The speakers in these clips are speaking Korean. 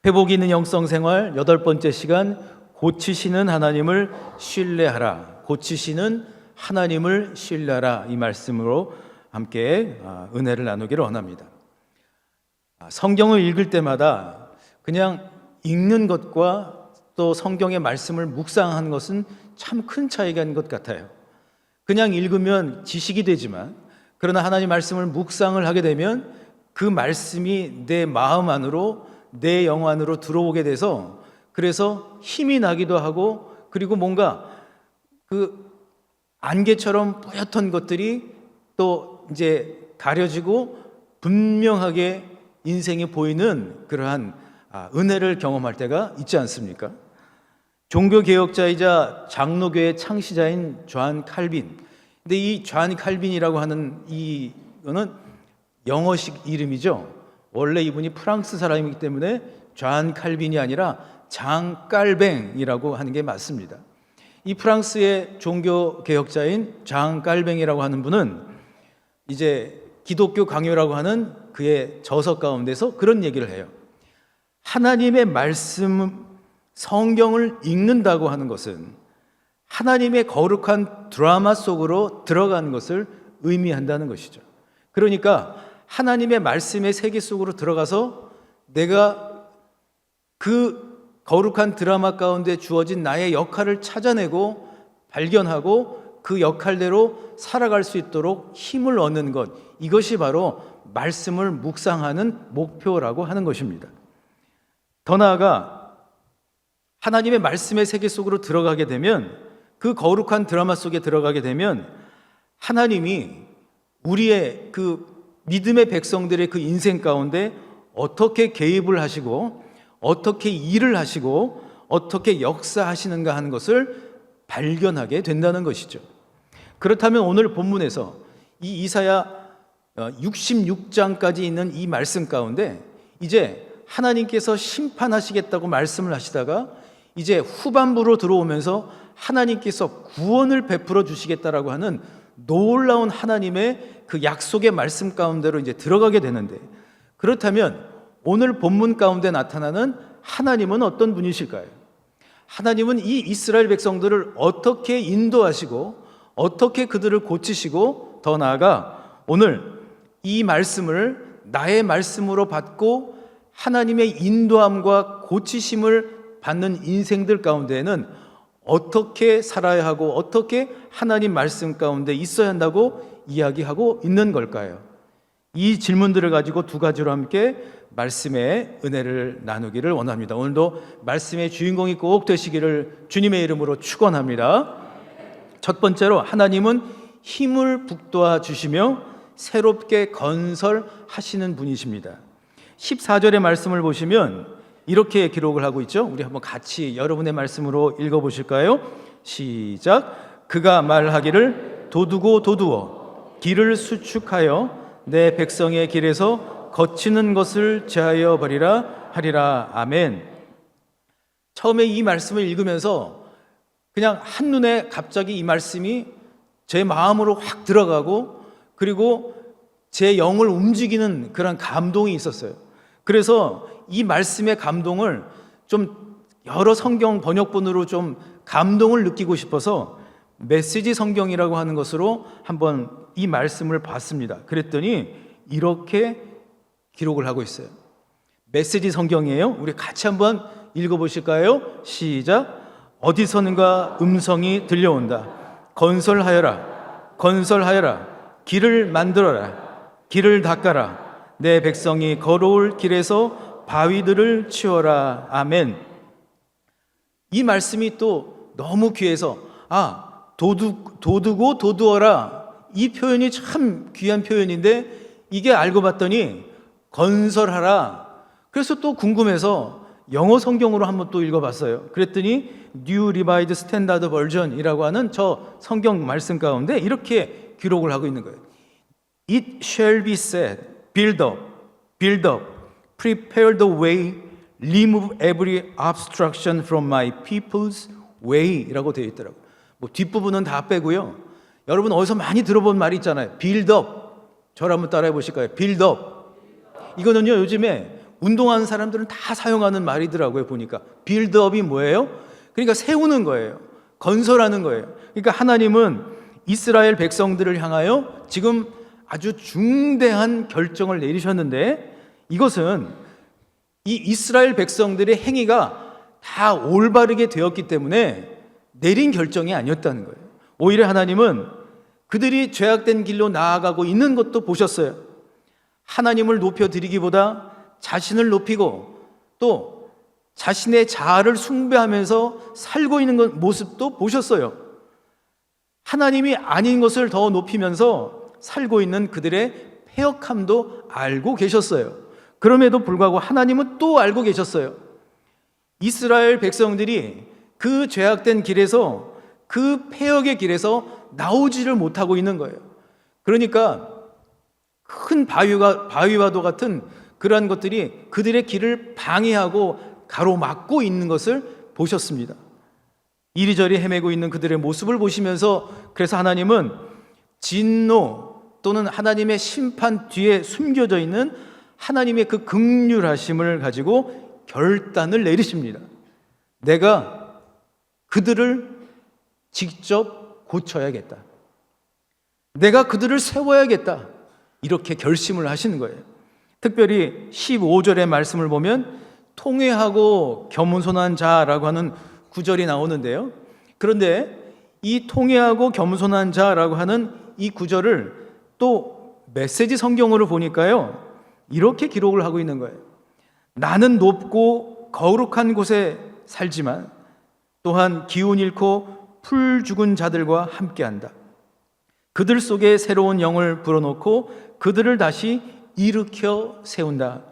회복 있는 영성생활 8번째 시간, 고치시는 하나님을 신뢰하라. 고치시는 하나님을 신뢰하라. 이 말씀으로 함께 은혜를 나누기를 원합니다. 성경을 읽을 때마다 그냥 읽는 것과 또 성경의 말씀을 묵상하는 것은 참 큰 차이가 있는 것 같아요. 그냥 읽으면 지식이 되지만, 그러나 하나님 말씀을 묵상을 하게 되면 그 말씀이 내 마음 안으로, 내 영 안으로 들어오게 돼서, 그래서 힘이 나기도 하고, 그리고 뭔가 그 안개처럼 뿌옇던 것들이 또 이제 가려지고 분명하게 인생이 보이는 그러한 은혜를 경험할 때가 있지 않습니까? 종교개혁자이자 장로교의 창시자인 존 칼빈. 근데 이 존 칼빈이라고 하는 이거는 영어식 이름이죠. 원래 이분이 프랑스 사람이기 때문에 존 칼빈이 아니라 장 깔뱅이라고 하는 게 맞습니다. 이 프랑스의 종교개혁자인 장 깔뱅이라고 하는 분은 이제 기독교 강요라고 하는 그의 저서 가운데서 그런 얘기를 해요. 하나님의 말씀, 성경을 읽는다고 하는 것은 하나님의 거룩한 드라마 속으로 들어가는 것을 의미한다는 것이죠. 그러니까 하나님의 말씀의 세계 속으로 들어가서 내가 그 거룩한 드라마 가운데 주어진 나의 역할을 찾아내고 발견하고 그 역할대로 살아갈 수 있도록 힘을 얻는 것, 이것이 바로 말씀을 묵상하는 목표라고 하는 것입니다. 더 나아가 하나님의 말씀의 세계 속으로 들어가게 되면, 그 거룩한 드라마 속에 들어가게 되면 하나님이 우리의 그 믿음의 백성들의 그 인생 가운데 어떻게 개입을 하시고 어떻게 일을 하시고 어떻게 역사하시는가 하는 것을 발견하게 된다는 것이죠. 그렇다면 오늘 본문에서 이 이사야 66장까지 있는 이 말씀 가운데 이제 하나님께서 심판하시겠다고 말씀을 하시다가 이제 후반부로 들어오면서 하나님께서 구원을 베풀어 주시겠다라고 하는 놀라운 하나님의 그 약속의 말씀 가운데로 이제 들어가게 되는데, 그렇다면 오늘 본문 가운데 나타나는 하나님은 어떤 분이실까요? 하나님은 이 이스라엘 백성들을 어떻게 인도하시고 어떻게 그들을 고치시고, 더 나아가 오늘 이 말씀을 나의 말씀으로 받고 하나님의 인도함과 고치심을 받는 인생들 가운데에는 어떻게 살아야 하고 어떻게 하나님 말씀 가운데 있어야 한다고 이야기하고 있는 걸까요? 이 질문들을 가지고 두 가지로 함께 말씀의 은혜를 나누기를 원합니다. 오늘도 말씀의 주인공이 꼭 되시기를 주님의 이름으로 축원합니다. 첫 번째로, 하나님은 힘을 북돋아 주시며 새롭게 건설하시는 분이십니다. 14절의 말씀을 보시면 이렇게 기록을 하고 있죠. 우리 한번 같이 여러분의 말씀으로 읽어보실까요? 시작. 그가 말하기를 도두고 도두어 길을 수축하여 내 백성의 길에서 거치는 것을 제하여 버리라 하리라. 아멘. 처음에 이 말씀을 읽으면서 그냥 한눈에 갑자기 이 말씀이 제 마음으로 확 들어가고, 그리고 제 영을 움직이는 그런 감동이 있었어요. 그래서 이 말씀의 감동을 좀 여러 성경 번역본으로 좀 감동을 느끼고 싶어서 메시지 성경이라고 하는 것으로 한번 이 말씀을 봤습니다. 그랬더니 이렇게 기록을 하고 있어요. 메시지 성경이에요. 우리 같이 한번 읽어보실까요? 시작. 어디선가 음성이 들려온다. 건설하여라, 건설하여라. 길을 만들어라, 길을 닦아라. 내 백성이 걸어올 길에서 바위들을 치워라. 아멘. 이 말씀이 또 너무 귀해서 도두고 도두어라, 이 표현이 참 귀한 표현인데 이게 알고 봤더니 건설하라. 그래서 또 궁금해서 영어 성경으로 한번 또 읽어봤어요. 그랬더니 New Revised Standard Version이라고 하는 저 성경 말씀 가운데 이렇게 기록을 하고 있는 거예요. It shall be said, build up, prepare the way, remove every obstruction from my people's way라고 되어 있더라고요. 뭐 뒷부분은 다 빼고요. 여러분 어디서 많이 들어본 말이 있잖아요. build up. 저를 한번 따라해 보실까요? build up. 이거는요, 요즘에 운동하는 사람들은 다 사용하는 말이더라고요. 보니까 빌드업이 뭐예요? 그러니까 세우는 거예요. 건설하는 거예요. 그러니까 하나님은 이스라엘 백성들을 향하여 지금 아주 중대한 결정을 내리셨는데, 이것은 이 이스라엘 백성들의 행위가 다 올바르게 되었기 때문에 내린 결정이 아니었다는 거예요. 오히려 하나님은 그들이 죄악된 길로 나아가고 있는 것도 보셨어요. 하나님을 높여드리기보다 자신을 높이고 또 자신의 자아를 숭배하면서 살고 있는 모습도 보셨어요. 하나님이 아닌 것을 더 높이면서 살고 있는 그들의 패역함도 알고 계셨어요. 그럼에도 불구하고 하나님은 또 알고 계셨어요. 이스라엘 백성들이 그 죄악된 길에서, 그 패역의 길에서 나오지를 못하고 있는 거예요. 그러니까 큰 바위와도 같은 그러한 것들이 그들의 길을 방해하고 가로막고 있는 것을 보셨습니다. 이리저리 헤매고 있는 그들의 모습을 보시면서, 그래서 하나님은 진노 또는 하나님의 심판 뒤에 숨겨져 있는 하나님의 그 긍휼하심을 가지고 결단을 내리십니다. 내가 그들을 직접 고쳐야겠다. 내가 그들을 세워야겠다. 이렇게 결심을 하시는 거예요. 특별히 15절의 말씀을 보면 통회하고 겸손한 자라고 하는 구절이 나오는데요. 그런데 이 통회하고 겸손한 자라고 하는 이 구절을 또 메시지 성경으로 보니까요, 이렇게 기록을 하고 있는 거예요. 나는 높고 거룩한 곳에 살지만 또한 기운 잃고 풀 죽은 자들과 함께한다. 그들 속에 새로운 영을 불어넣고 그들을 다시 일으켜 세운다.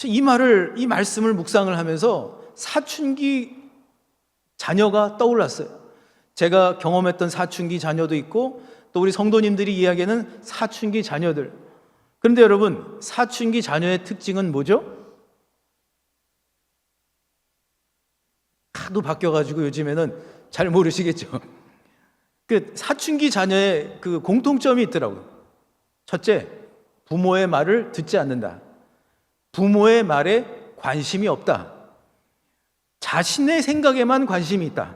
이 말씀을 묵상을 하면서 사춘기 자녀가 떠올랐어요. 제가 경험했던 사춘기 자녀도 있고 또 우리 성도님들이 이야기하는 사춘기 자녀들. 그런데 여러분, 사춘기 자녀의 특징은 뭐죠? 하도 바뀌어가지고 요즘에는 잘 모르시겠죠. 그 사춘기 자녀의 그 공통점이 있더라고요. 첫째, 부모의 말을 듣지 않는다. 부모의 말에 관심이 없다. 자신의 생각에만 관심이 있다.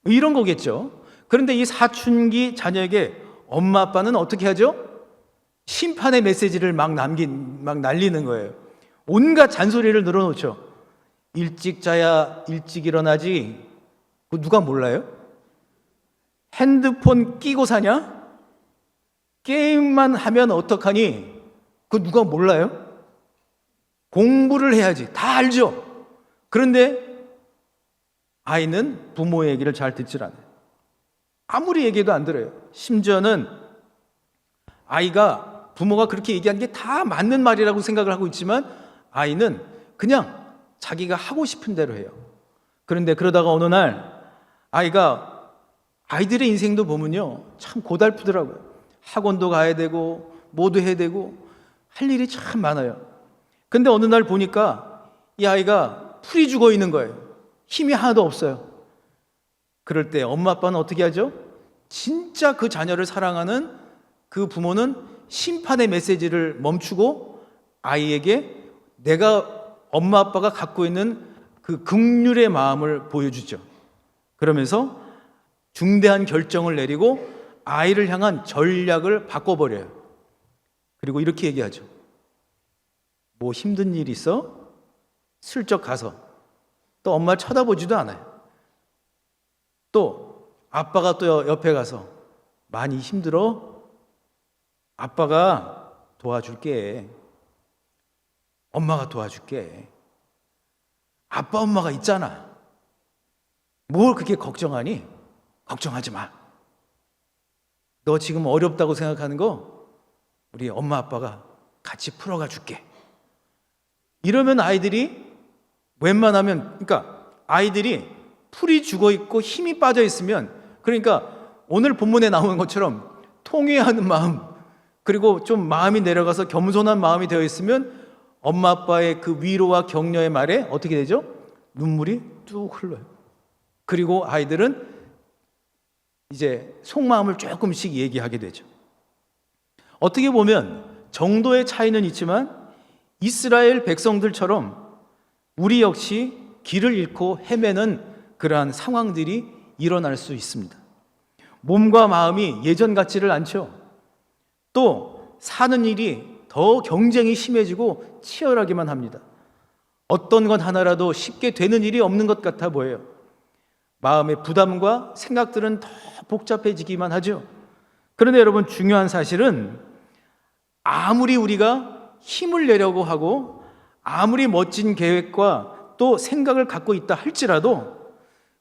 이런 거겠죠. 그런데 이 사춘기 자녀에게 엄마 아빠는 어떻게 하죠? 심판의 메시지를 막 날리는 거예요. 온갖 잔소리를 늘어놓죠. 일찍 자야 일찍 일어나지. 그거 누가 몰라요? 핸드폰 끼고 사냐? 게임만 하면 어떡하니? 그거 누가 몰라요? 공부를 해야지. 다 알죠. 그런데 아이는 부모의 얘기를 잘 듣질 않아요. 아무리 얘기해도 안 들어요. 심지어는 아이가 부모가 그렇게 얘기하는 게 다 맞는 말이라고 생각을 하고 있지만 아이는 그냥 자기가 하고 싶은 대로 해요. 그런데 그러다가 어느 날 아이들의 인생도 보면요, 참 고달프더라고요. 학원도 가야 되고 뭐도 해야 되고 할 일이 참 많아요. 근데 어느 날 보니까 이 아이가 풀이 죽어 있는 거예요. 힘이 하나도 없어요. 그럴 때 엄마 아빠는 어떻게 하죠? 진짜 그 자녀를 사랑하는 그 부모는 심판의 메시지를 멈추고 아이에게 엄마 아빠가 갖고 있는 그 긍휼의 마음을 보여주죠. 그러면서 중대한 결정을 내리고 아이를 향한 전략을 바꿔버려요. 그리고 이렇게 얘기하죠. 뭐 힘든 일 있어? 슬쩍 가서 또 엄마를 쳐다보지도 않아요. 또 아빠가 또 옆에 가서 많이 힘들어? 아빠가 도와줄게. 엄마가 도와줄게. 아빠 엄마가 있잖아. 뭘 그렇게 걱정하니? 걱정하지 마. 너 지금 어렵다고 생각하는 거 우리 엄마 아빠가 같이 풀어가 줄게. 이러면 아이들이 웬만하면, 그러니까 아이들이 풀이 죽어 있고 힘이 빠져 있으면, 그러니까 오늘 본문에 나오는 것처럼 통회하는 마음, 그리고 좀 마음이 내려가서 겸손한 마음이 되어 있으면 엄마 아빠의 그 위로와 격려의 말에 어떻게 되죠? 눈물이 뚝 흘러요. 그리고 아이들은 이제 속마음을 조금씩 얘기하게 되죠. 어떻게 보면 정도의 차이는 있지만 이스라엘 백성들처럼 우리 역시 길을 잃고 헤매는 그러한 상황들이 일어날 수 있습니다. 몸과 마음이 예전 같지를 않죠. 또 사는 일이 더 경쟁이 심해지고 치열하기만 합니다. 어떤 것 하나라도 쉽게 되는 일이 없는 것 같아 보여요. 마음의 부담과 생각들은 더 복잡해지기만 하죠. 그런데 여러분, 중요한 사실은 아무리 우리가 힘을 내려고 하고 아무리 멋진 계획과 또 생각을 갖고 있다 할지라도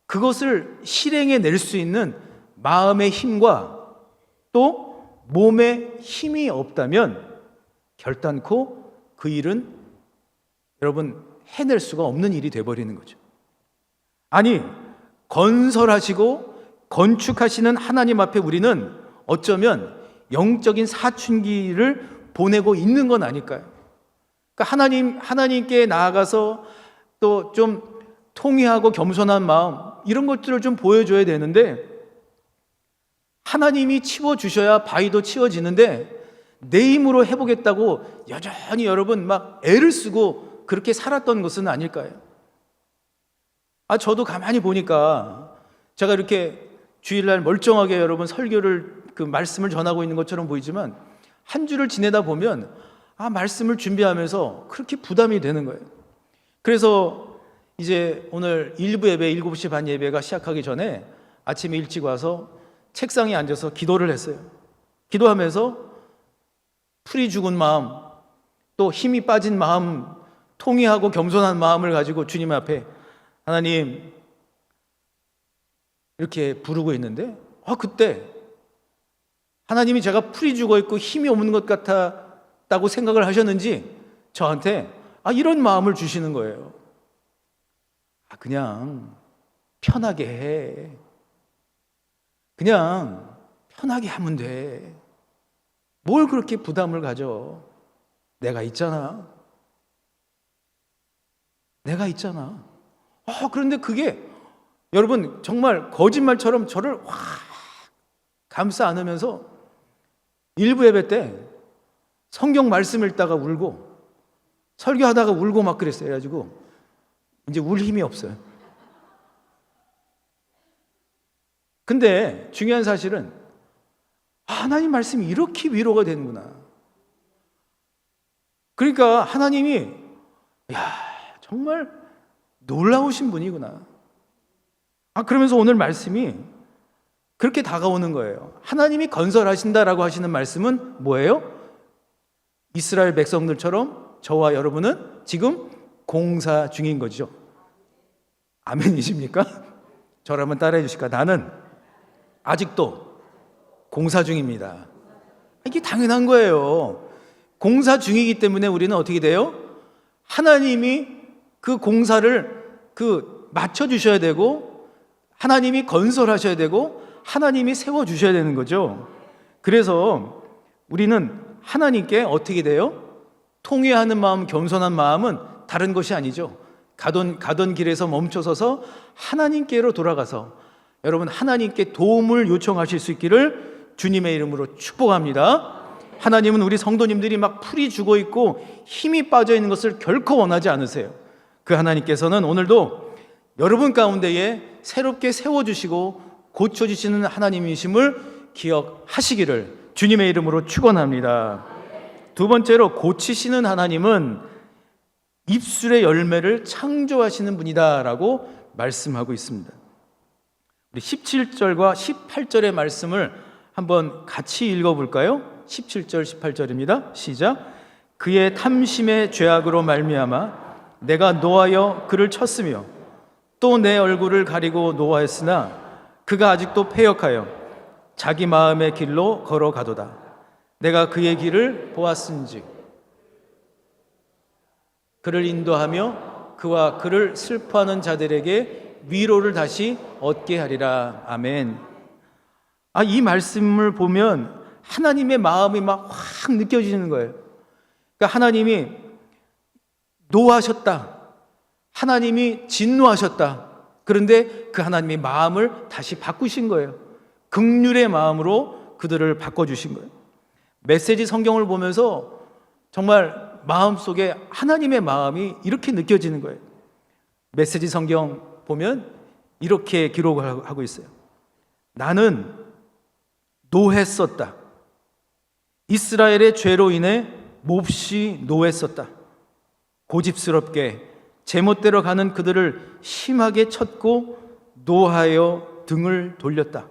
그것을 실행해 낼 수 있는 마음의 힘과 또 몸의 힘이 없다면 결단코 그 일은 여러분 해낼 수가 없는 일이 돼버리는 거죠. 아니, 건설하시고 건축하시는 하나님 앞에 우리는 어쩌면 영적인 사춘기를 보내고 있는 건 아닐까요? 그러니까 하나님께 나아가서 또 좀 통회하고 겸손한 마음, 이런 것들을 좀 보여줘야 되는데, 하나님이 치워주셔야 바위도 치워지는데 내 힘으로 해보겠다고 여전히 여러분 막 애를 쓰고 그렇게 살았던 것은 아닐까요? 저도 가만히 보니까 제가 이렇게 주일날 멀쩡하게 여러분 설교를 그 말씀을 전하고 있는 것처럼 보이지만 한 주를 지내다 보면 말씀을 준비하면서 그렇게 부담이 되는 거예요. 그래서 이제 오늘 1부 예배 7시 반 예배가 시작하기 전에 아침에 일찍 와서 책상에 앉아서 기도를 했어요. 기도하면서 풀이 죽은 마음, 또 힘이 빠진 마음, 통회하고 겸손한 마음을 가지고 주님 앞에 하나님 이렇게 부르고 있는데 그때 하나님이 제가 풀이 죽어 있고 힘이 없는 것 같았다고 생각을 하셨는지 저한테 이런 마음을 주시는 거예요. 그냥 편하게 해. 그냥 편하게 하면 돼. 뭘 그렇게 부담을 가져? 내가 있잖아. 내가 있잖아. 그런데 그게 여러분 정말 거짓말처럼 저를 확 감싸 안으면서 일부 예배 때 성경 말씀 읽다가 울고 설교하다가 울고 막 그랬어요. 그래가지고 이제 울 힘이 없어요. 근데 중요한 사실은 하나님 말씀이 이렇게 위로가 되는구나. 그러니까 하나님이 정말 놀라우신 분이구나. 그러면서 오늘 말씀이 그렇게 다가오는 거예요. 하나님이 건설하신다라고 하시는 말씀은 뭐예요? 이스라엘 백성들처럼 저와 여러분은 지금 공사 중인 거죠. 아멘이십니까? 저를 한번 따라해 주실까? 나는 아직도 공사 중입니다. 이게 당연한 거예요. 공사 중이기 때문에 우리는 어떻게 돼요? 하나님이 그 공사를 맞춰주셔야 되고 하나님이 건설하셔야 되고 하나님이 세워주셔야 되는 거죠. 그래서 우리는 하나님께 어떻게 돼요? 통회하는 마음, 겸손한 마음은 다른 것이 아니죠. 가던 길에서 멈춰서서 하나님께로 돌아가서 여러분 하나님께 도움을 요청하실 수 있기를 주님의 이름으로 축복합니다. 하나님은 우리 성도님들이 막 풀이 죽어 있고 힘이 빠져 있는 것을 결코 원하지 않으세요. 그 하나님께서는 오늘도 여러분 가운데에 새롭게 세워주시고 고쳐주시는 하나님이심을 기억하시기를 주님의 이름으로 축원합니다. 두 번째로, 고치시는 하나님은 입술의 열매를 창조하시는 분이다라고 말씀하고 있습니다. 우리 17절과 18절의 말씀을 한번 같이 읽어볼까요? 17절 18절입니다. 시작. 그의 탐심의 죄악으로 말미암아 내가 노하여 그를 쳤으며 또 내 얼굴을 가리고 노하였으나 그가 아직도 패역하여 자기 마음의 길로 걸어가도다. 내가 그의 길을 보았은즉 그를 인도하며 그와 그를 슬퍼하는 자들에게 위로를 다시 얻게 하리라. 아멘. 이 말씀을 보면 하나님의 마음이 막 확 느껴지는 거예요. 그러니까 하나님이 노하셨다. 하나님이 진노하셨다. 그런데 그 하나님의 마음을 다시 바꾸신 거예요. 긍휼의 마음으로 그들을 바꿔주신 거예요. 메시지 성경을 보면서 정말 마음속에 하나님의 마음이 이렇게 느껴지는 거예요. 메시지 성경 보면 이렇게 기록을 하고 있어요. 나는 노했었다. 이스라엘의 죄로 인해 몹시 노했었다. 고집스럽게 제멋대로 가는 그들을 심하게 쳤고 노하여 등을 돌렸다.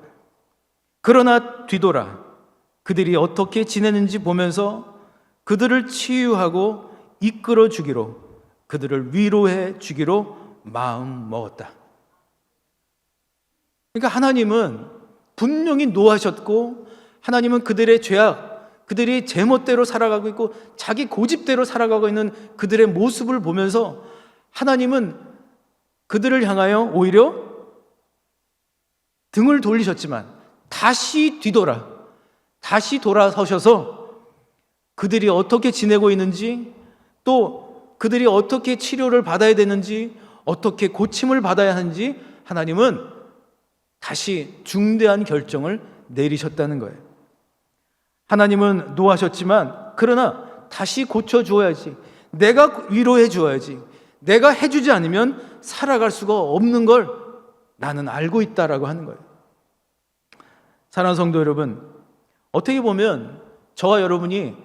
그러나 뒤돌아 그들이 어떻게 지내는지 보면서 그들을 치유하고 이끌어 주기로, 그들을 위로해 주기로 마음 먹었다. 그러니까 하나님은 분명히 노하셨고, 하나님은 그들의 죄악, 그들이 제멋대로 살아가고 있고 자기 고집대로 살아가고 있는 그들의 모습을 보면서 하나님은 그들을 향하여 오히려 등을 돌리셨지만 다시 돌아서셔서 그들이 어떻게 지내고 있는지, 또 그들이 어떻게 치료를 받아야 되는지, 어떻게 고침을 받아야 하는지 하나님은 다시 중대한 결정을 내리셨다는 거예요. 하나님은 노하셨지만 그러나 다시 고쳐주어야지, 내가 위로해 주어야지, 내가 해주지 않으면 살아갈 수가 없는 걸 나는 알고 있다라고 하는 거예요. 사랑하는 성도 여러분, 어떻게 보면 저와 여러분이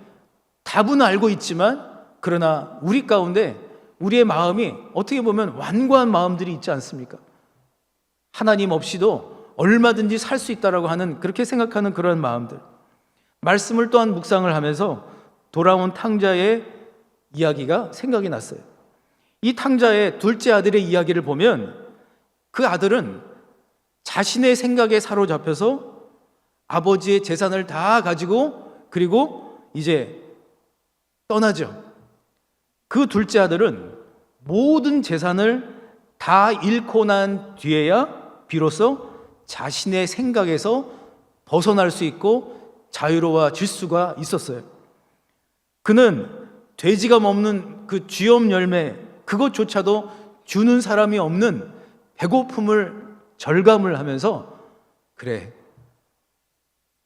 답은 알고 있지만 그러나 우리 가운데 우리의 마음이 어떻게 보면 완고한 마음들이 있지 않습니까? 하나님 없이도 얼마든지 살 수 있다라고 하는, 그렇게 생각하는 그런 마음들. 말씀을 또한 묵상을 하면서 돌아온 탕자의 이야기가 생각이 났어요. 이 탕자의 둘째 아들의 이야기를 보면 그 아들은 자신의 생각에 사로잡혀서 아버지의 재산을 다 가지고 그리고 이제 떠나죠. 그 둘째 아들은 모든 재산을 다 잃고 난 뒤에야 비로소 자신의 생각에서 벗어날 수 있고 자유로워질 수가 있었어요. 그는 돼지가 먹는 그 쥐엄 열매, 그것조차도 주는 사람이 없는 배고픔을 절감을 하면서, 그래,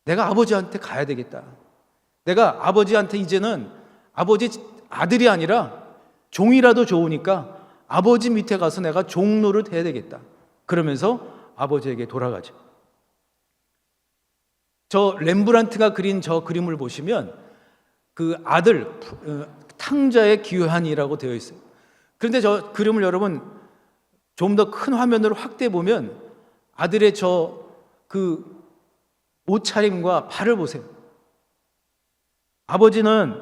내가 아버지한테 가야 되겠다. 내가 아버지한테 이제는 아버지 아들이 아니라 종이라도 좋으니까 아버지 밑에 가서 내가 종 노릇 해야 되겠다. 그러면서 아버지에게 돌아가죠. 저 렘브란트가 그린 저 그림을 보시면 그 아들 탕자의 기환이라고 되어 있어요. 그런데 저 그림을 여러분 좀 더 큰 화면으로 확대해 보면 아들의 저 그 옷차림과 발을 보세요. 아버지는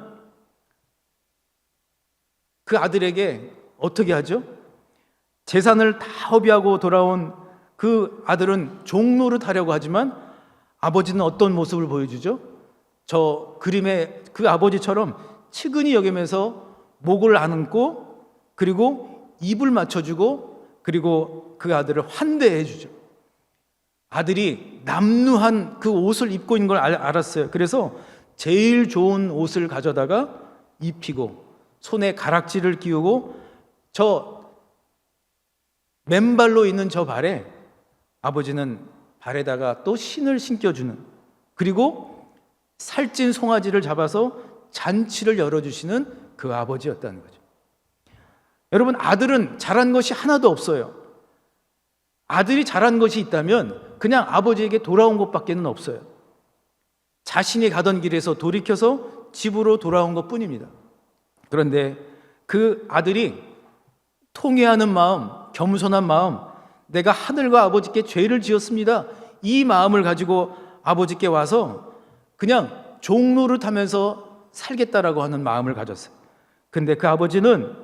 그 아들에게 어떻게 하죠? 재산을 다 허비하고 돌아온 그 아들은 종노릇 하려고 하지만 아버지는 어떤 모습을 보여주죠? 저 그림의 그 아버지처럼 측은히 여기면서 목을 안고 그리고 입을 맞춰주고 그리고 그 아들을 환대해 주죠. 아들이 남루한 그 옷을 입고 있는 걸 알았어요. 그래서 제일 좋은 옷을 가져다가 입히고 손에 가락지를 끼우고 저 맨발로 있는 저 발에 아버지는 발에다가 또 신을 신겨주는, 그리고 살찐 송아지를 잡아서 잔치를 열어주시는 그 아버지였다는 거죠. 여러분, 아들은 잘한 것이 하나도 없어요. 아들이 잘한 것이 있다면 그냥 아버지에게 돌아온 것밖에는 없어요. 자신이 가던 길에서 돌이켜서 집으로 돌아온 것뿐입니다. 그런데 그 아들이 통회하는 마음, 겸손한 마음, 내가 하늘과 아버지께 죄를 지었습니다, 이 마음을 가지고 아버지께 와서 그냥 종노릇 하면서 살겠다라고 하는 마음을 가졌어요. 근데 그 아버지는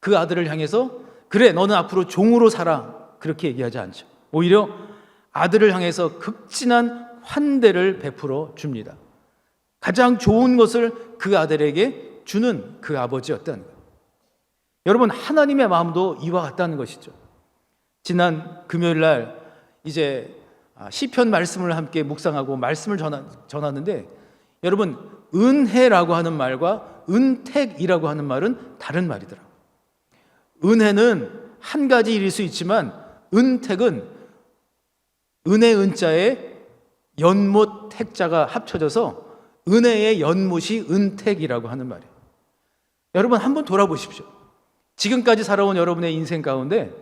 그 아들을 향해서 그래, 너는 앞으로 종으로 살아, 그렇게 얘기하지 않죠. 오히려 아들을 향해서 극진한 환대를 베풀어 줍니다. 가장 좋은 것을 그 아들에게 주는 그 아버지였다는 거예요. 여러분, 하나님의 마음도 이와 같다는 것이죠. 지난 금요일 날 이제 시편 말씀을 함께 묵상하고 말씀을 전하는데, 여러분, 은혜라고 하는 말과 은택이라고 하는 말은 다른 말이더라고요. 은혜는 한 가지 일일 수 있지만 은택은 은혜 은자에 연못 택자가 합쳐져서 은혜의 연못이 은택이라고 하는 말이에요. 여러분 한번 돌아보십시오. 지금까지 살아온 여러분의 인생 가운데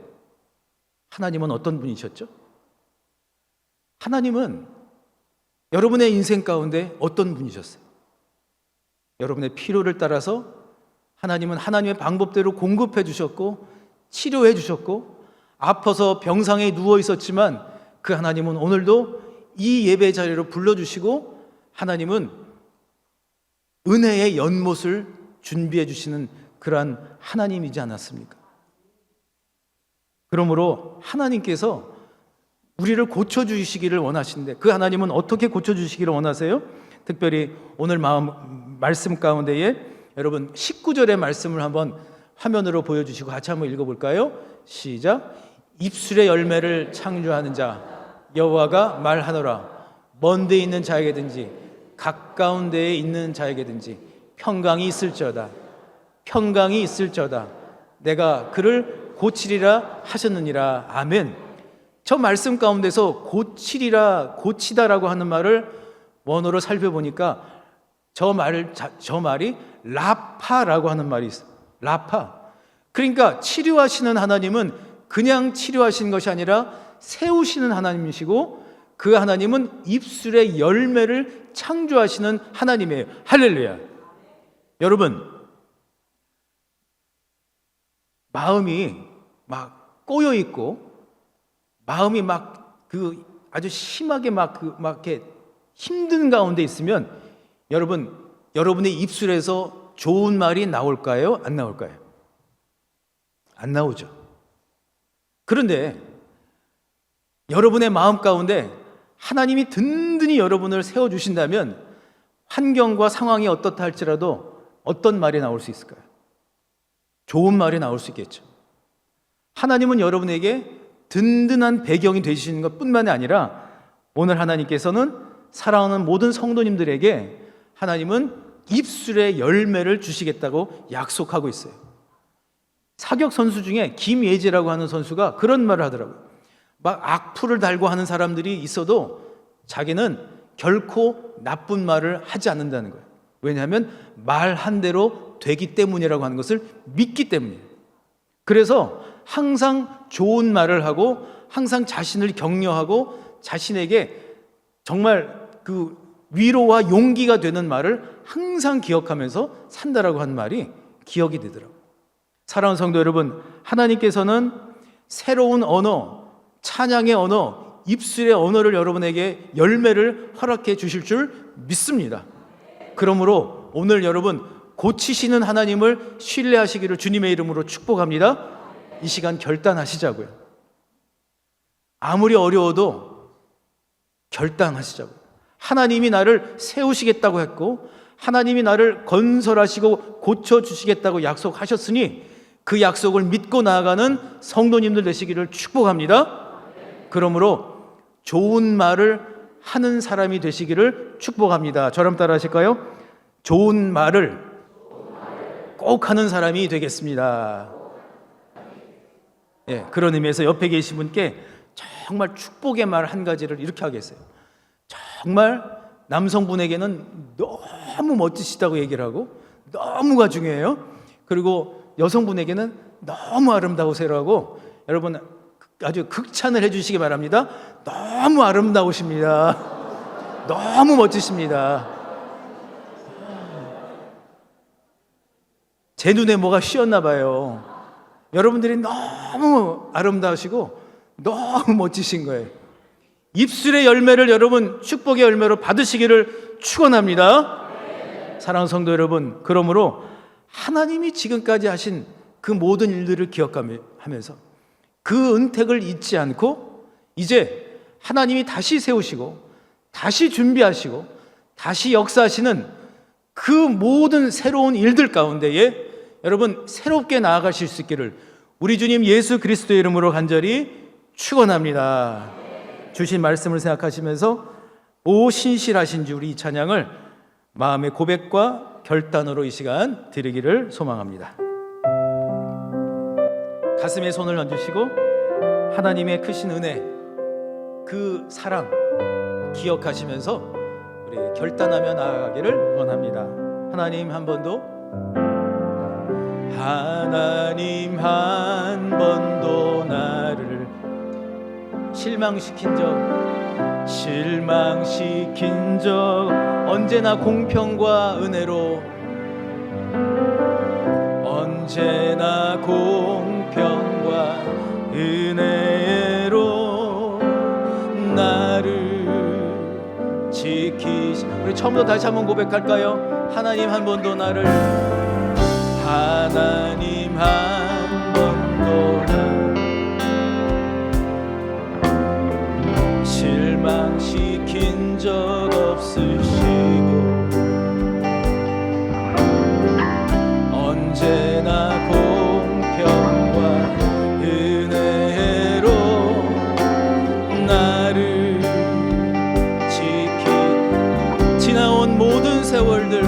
하나님은 어떤 분이셨죠? 하나님은 여러분의 인생 가운데 어떤 분이셨어요? 여러분의 필요를 따라서 하나님은 하나님의 방법대로 공급해 주셨고 치료해 주셨고, 아파서 병상에 누워 있었지만 그 하나님은 오늘도 이 예배 자리로 불러주시고 하나님은 은혜의 연못을 준비해 주시는 그러한 하나님이지 않았습니까? 그러므로 하나님께서 우리를 고쳐주시기를 원하시는데, 그 하나님은 어떻게 고쳐주시기를 원하세요? 특별히 오늘 말씀 가운데에 여러분 19절의 말씀을 한번 화면으로 보여주시고 같이 한번 읽어볼까요? 시작. 입술의 열매를 창조하는 자 여호와가 말하노라. 먼 데 있는 자에게든지 가까운 데에 있는 자에게든지 평강이 있을지어다. 평강이 있을지어다. 내가 그를 고치리라 하셨느니라. 아멘. 저 말씀 가운데서 고치리라, 고치다라고 하는 말을 원어로 살펴보니까 저 말이 라파라고 하는 말이 있어요. 라파. 그러니까 치료하시는 하나님은 그냥 치료하시는 것이 아니라 세우시는 하나님이시고, 그 하나님은 입술의 열매를 창조하시는 하나님이에요. 할렐루야. 여러분, 마음이 막 꼬여 있고 마음이 막 아주 심하게 이렇게 힘든 가운데 있으면 여러분의 입술에서 좋은 말이 나올까요? 안 나올까요? 안 나오죠. 그런데 여러분의 마음 가운데 하나님이 든든히 여러분을 세워주신다면 환경과 상황이 어떻다 할지라도 어떤 말이 나올 수 있을까요? 좋은 말이 나올 수 있겠죠. 하나님은 여러분에게 든든한 배경이 되시는 것뿐만이 아니라 오늘 하나님께서는 사랑하는 모든 성도님들에게 하나님은 입술의 열매를 주시겠다고 약속하고 있어요. 사격 선수 중에 김예지라고 하는 선수가 그런 말을 하더라고요. 막 악플을 달고 하는 사람들이 있어도 자기는 결코 나쁜 말을 하지 않는다는 거예요. 왜냐하면 말한 대로 되기 때문이라고 하는 것을 믿기 때문이에요. 그래서 항상 좋은 말을 하고 항상 자신을 격려하고 자신에게 정말 그 위로와 용기가 되는 말을 항상 기억하면서 산다라고 한 말이 기억이 되더라고요. 사랑하는 성도 여러분, 하나님께서는 새로운 언어, 찬양의 언어, 입술의 언어를 여러분에게 열매를 허락해 주실 줄 믿습니다. 그러므로 오늘 여러분 고치시는 하나님을 신뢰하시기를 주님의 이름으로 축복합니다. 이 시간 결단하시자고요. 아무리 어려워도 결단하시자고요. 하나님이 나를 세우시겠다고 했고 하나님이 나를 건설하시고 고쳐주시겠다고 약속하셨으니 그 약속을 믿고 나아가는 성도님들 되시기를 축복합니다. 그러므로 좋은 말을 하는 사람이 되시기를 축복합니다. 저랑 따라 하실까요? 좋은 말을 꼭 하는 사람이 되겠습니다. 예, 그런 의미에서 옆에 계신 분께 정말 축복의 말 한 가지를 이렇게 하겠어요. 정말 남성분에게는 너무 멋지시다고 얘기를 하고 너무가 중요해요. 그리고 여성분에게는 너무 아름다우세요라고 여러분 아주 극찬을 해주시기 바랍니다. 너무 아름다우십니다. 너무 멋지십니다. 제 눈에 뭐가 씌었나 봐요. 여러분들이 너무 아름다우시고 너무 멋지신 거예요. 입술의 열매를 여러분 축복의 열매로 받으시기를 축원합니다. 사랑하는 성도 여러분, 그러므로 하나님이 지금까지 하신 그 모든 일들을 기억하면서 그 은택을 잊지 않고 이제 하나님이 다시 세우시고 다시 준비하시고 다시 역사하시는 그 모든 새로운 일들 가운데에 여러분 새롭게 나아가실 수 있기를 우리 주님 예수 그리스도의 이름으로 간절히 축원합니다. 주신 말씀을 생각하시면서 오 신실하신 주 우리 이 찬양을 마음의 고백과 결단으로 이 시간 드리기를 소망합니다. 가슴에 손을 얹으시고 하나님의 크신 은혜, 그 사랑 기억하시면서 우리 결단하며 나아가기를 원합니다. 하나님 한 번 더 하나님 한 번도 나를 실망시킨 적 언제나 공평과 은혜로, 언제나 공평과 은혜로 나를 지키시. 우리 처음부터 다시 한번 고백할까요? 하나님 한 번도 나를, 하나님 한 번도 나를 실망시킨 적 없으시고 언제나 공평과 은혜로 나를 지나온 모든 세월들,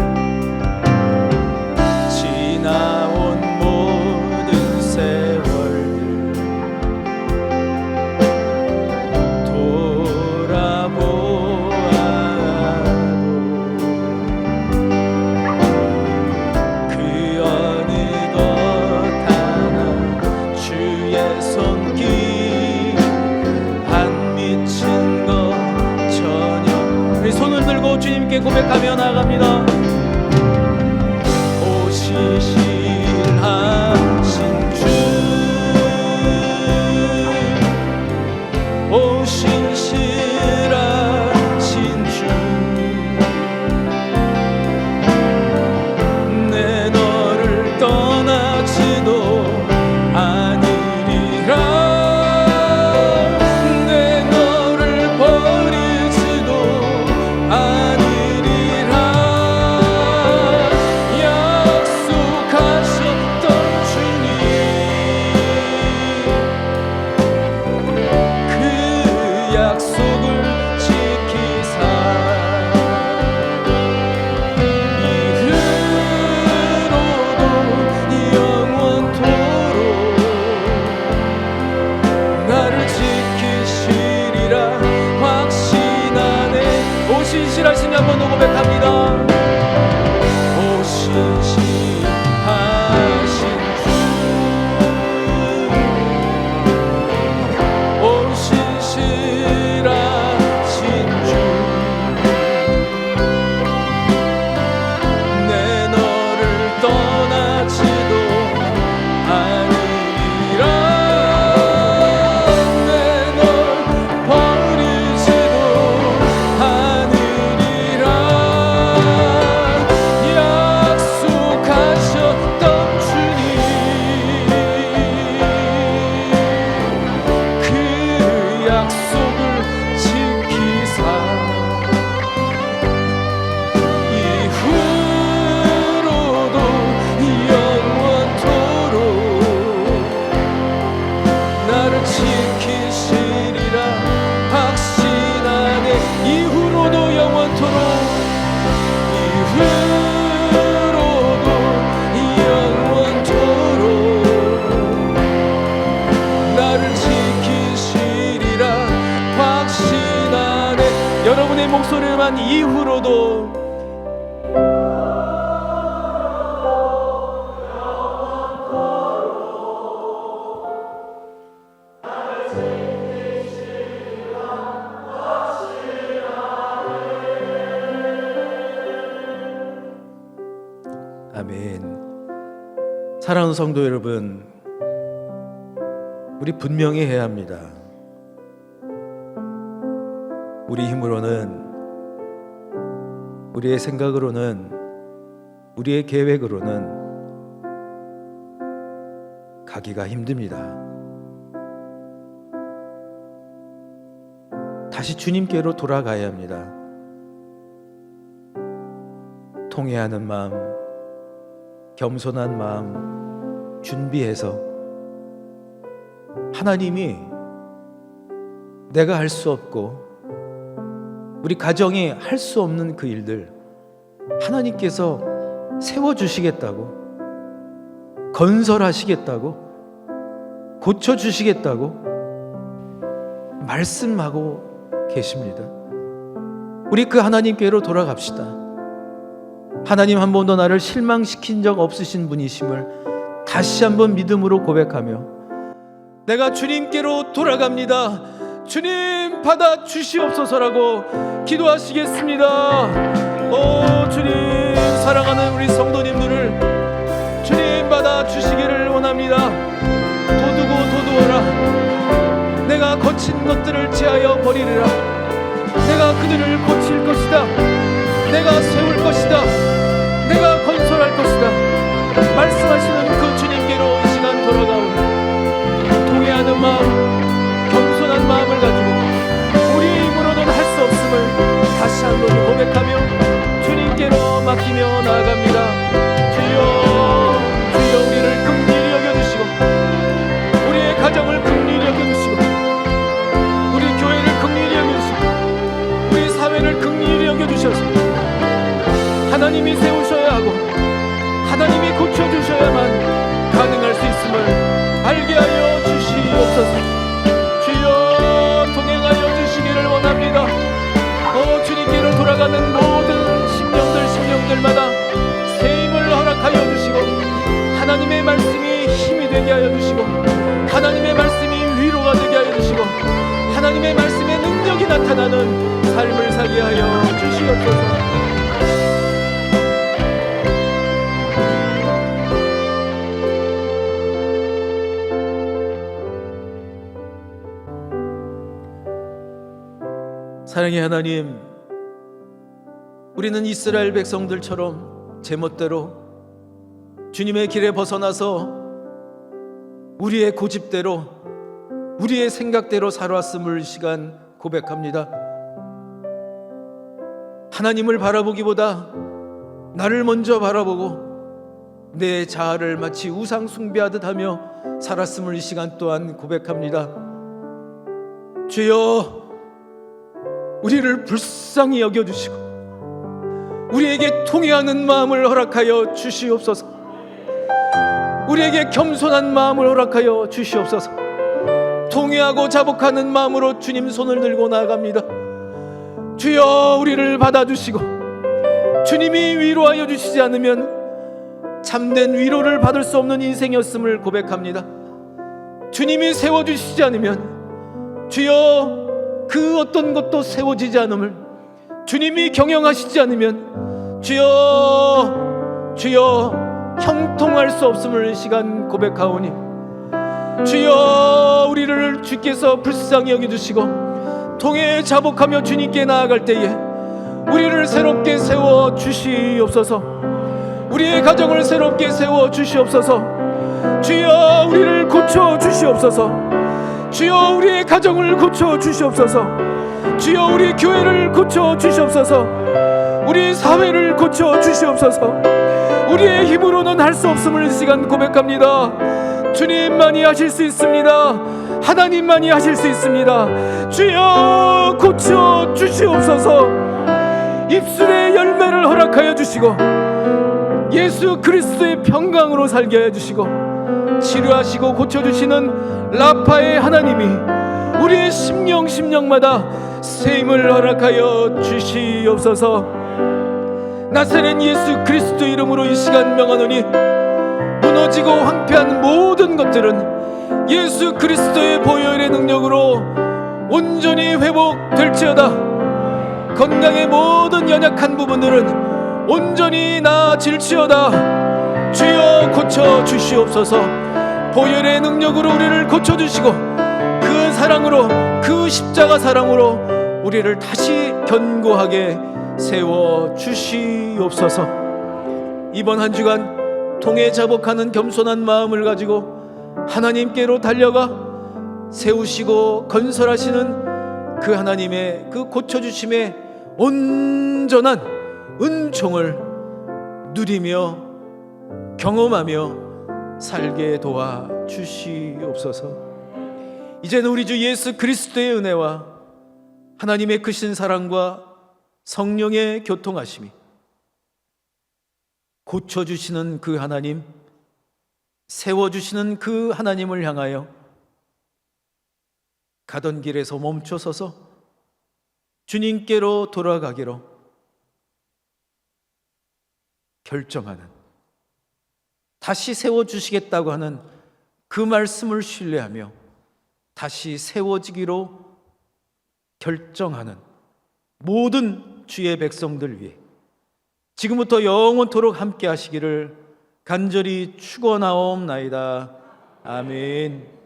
지나온 모든 세월들 돌아보아도 그 어느 것 하나 주의 손길 안 미친 것 전혀. 우리 손을 들고 주님께 고백하며 나갑니다. 신실하신 주, 오 신실하신 주, 내 너를 떠나지도 않으리라, 내 너를 버리지도 않으리라. 약속을 지키사 이후로도 영원토록 나를 지키시리라 확신하네. 오 신실하신 한번 더 고백합니다. 오 신실하신 주, 오 신실하신 주, 내 너를 떠나지도 않으리라, 내 널 버리지도 않으리라. 약속하셨던 주님, 그 약속을 지키사 이후로도 영원토록 나를 지키시리라 확신하네. 이후로도 영원토록, 이후로도 영원토록 나를 지키시리라 확신하네. 여러분의 목소리만 이후로도, 아멘. 사랑하는 성도 여러분, 우리 분명히 해야 합니다. 우리 힘으로는, 우리의 생각으로는, 우리의 계획으로는 가기가 힘듭니다. 다시 주님께로 돌아가야 합니다. 통회하는 마음, 겸손한 마음 준비해서 하나님이 내가 할 수 없고 우리 가정이 할 수 없는 그 일들 하나님께서 세워주시겠다고, 건설하시겠다고, 고쳐주시겠다고 말씀하고 계십니다. 우리 그 하나님께로 돌아갑시다. 하나님 한 번도 나를 실망시킨 적 없으신 분이심을 다시 한번 믿음으로 고백하며 내가 주님께로 돌아갑니다, 주님 받아 주시옵소서라고 기도하시겠습니다. 오 주님, 사랑하는 우리 성도님들을 주님 받아 주시기를 원합니다. 도두고 도두어라. 내가 거친 것들을 제하여 버리리라. 내가 그들을 고칠 것이다. 내가 세울 것이다. 내가 건설할 것이다. 말씀하시는 그 주님께로 이 시간 돌아가오니 통회하는 마음, 겸손한 마음을 가지고 우리 힘으로는 할 수 없음을 다시 한번 고백하며 주님께로 맡기며 나아갑니다. 주여, 주여 우리를 긍휼히 여겨주시고 우리의 가정을 긍휼히 여겨주시고 우리 교회를 긍휼히 여겨주시고 우리 사회를 긍휼히 여겨주셔서 하나님이 세우셔야 하고 하나님이 고쳐주셔야만 가능할 수 있음을 알게 하여 주시옵소서. 주여, 동행하여 주시기를 원합니다. 주님께로 돌아가는 모든 심령들마다 새 힘을 허락하여 주시고 하나님의 말씀이 힘이 되게 하여 주시고 하나님의 말씀이 위로가 되게 하여 주시고 하나님의 말씀의 능력이 나타나는 삶을 살게 하여 주시옵소서. 사랑의 하나님, 우리는 이스라엘 백성들처럼 제멋대로 주님의 길에 벗어나서 우리의 고집대로 우리의 생각대로 살아왔음을 시간 고백합니다. 하나님을 바라보기보다 나를 먼저 바라보고 내 자아를 마치 우상 숭배하듯 하며 살았음을 이 시간 또한 고백합니다. 주여, 우리를 불쌍히 여겨주시고 우리에게 통회하는 마음을 허락하여 주시옵소서. 우리에게 겸손한 마음을 허락하여 주시옵소서. 통회하고 자복하는 마음으로 주님 손을 들고 나아갑니다. 주여, 우리를 받아주시고 주님이 위로하여 주시지 않으면 참된 위로를 받을 수 없는 인생이었음을 고백합니다. 주님이 세워주시지 않으면 주여, 그 어떤 것도 세워지지 않음을 주님이 경영하시지 않으면 주여, 주여 형통할 수 없음을 시간 고백하오니 주여, 우리를 주께서 불쌍히 여겨주시고 통해 자복하며 주님께 나아갈 때에 우리를 새롭게 세워 주시옵소서. 우리의 가정을 새롭게 세워 주시옵소서. 주여, 우리를 고쳐 주시옵소서. 주여, 우리의 가정을 고쳐 주시옵소서. 주여, 우리 교회를 고쳐 주시옵소서. 우리 사회를 고쳐 주시옵소서. 우리의 힘으로는 할 수 없음을 이 시간 고백합니다. 주님만이 하실 수 있습니다. 하나님만이 하실 수 있습니다. 주여, 고쳐 주시옵소서. 입술의 열매를 허락하여 주시고 예수 그리스도의 평강으로 살게 해주시고 치료하시고 고쳐주시는 라파의 하나님이 우리의 심령마다 새 힘을 허락하여 주시옵소서. 나사렛 예수 그리스도 이름으로 이 시간 명하노니 무너지고 황폐한 모든 것들은 예수 그리스도의 보혈의 능력으로 온전히 회복될지어다. 건강의 모든 연약한 부분들은 온전히 나아질지어다. 주여, 고쳐 주시옵소서. 보혈의 능력으로 우리를 고쳐주시고 그 사랑으로, 그 십자가 사랑으로 우리를 다시 견고하게 세워 주시옵소서. 이번 한 주간 통해 자복하는 겸손한 마음을 가지고 하나님께로 달려가 세우시고 건설하시는 그 하나님의 그 고쳐주심의 온전한 은총을 누리며 경험하며 살게 도와 주시옵소서. 이제는 우리 주 예수 그리스도의 은혜와 하나님의 크신 사랑과 성령의 교통하심이 고쳐주시는 그 하나님, 세워주시는 그 하나님을 향하여 가던 길에서 멈춰서서 주님께로 돌아가기로 결정하는 다시 세워주시겠다고 하는 그 말씀을 신뢰하며 다시 세워지기로 결정하는 모든 주의 백성들 위해 지금부터 영원토록 함께 하시기를 간절히 축원하옵나이다. 아멘.